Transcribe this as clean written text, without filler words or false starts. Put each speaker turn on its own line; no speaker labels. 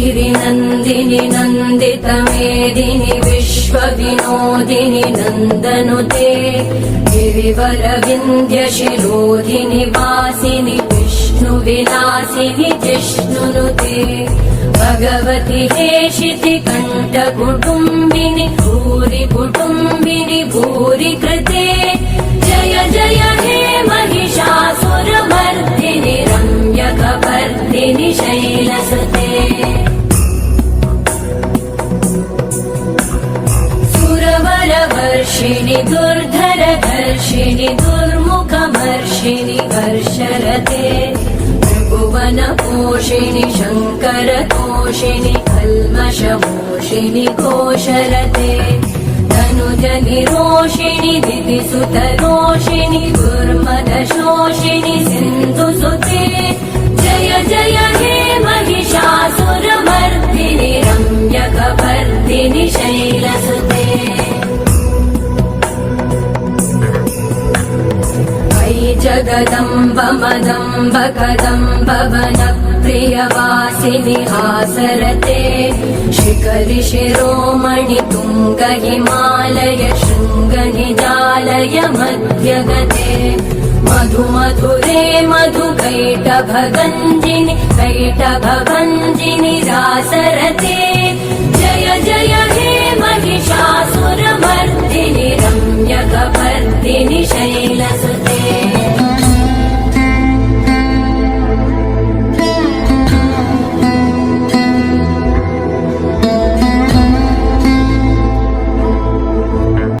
गिरिनन्दिनि नन्दितमेदिनि विश्वविनोदिनि नन्दनुते गिरिवरविन्द्यशिरोधिनि वासिनि विष्णुविलासिनि जिष्णुनुते भगवति हेशिति कण्ठकुटुम्बिनि भूरि कुटुम्बिनि भूरि कृते जय जय हे महिषासुरमर्दिनि रम्यकपर्दिनि शैलसुते सुरवरवर्षिणि दुर्धरधर्षिणि दुर्मुखमर्षिणि वर्षरते भुवनपोषिणि शङ्करतोषिणि कल्मषमोषिणि घोषरते धनुजनिरोषिणि दितिसुतरोषिणि दुर्मदशोषिणि सिन्धुसुते जय जय हे महिषासुरमर्दिनि रम्यकपर्दिनि शैलसुते जगदम्ब मदम्ब कदम्ब वनप्रियवासिनि हासरते शिखरि शिरोमणि तुङ्ग हिमालय शृङ्गनिजालय मध्यगते मधुमधुरे मधुकैटभगञ्जिनि कैटभभञ्जिनि रासरते जय जय हे महिषासुरमर्दिनि रम्यकपर्दिनि शैलसुते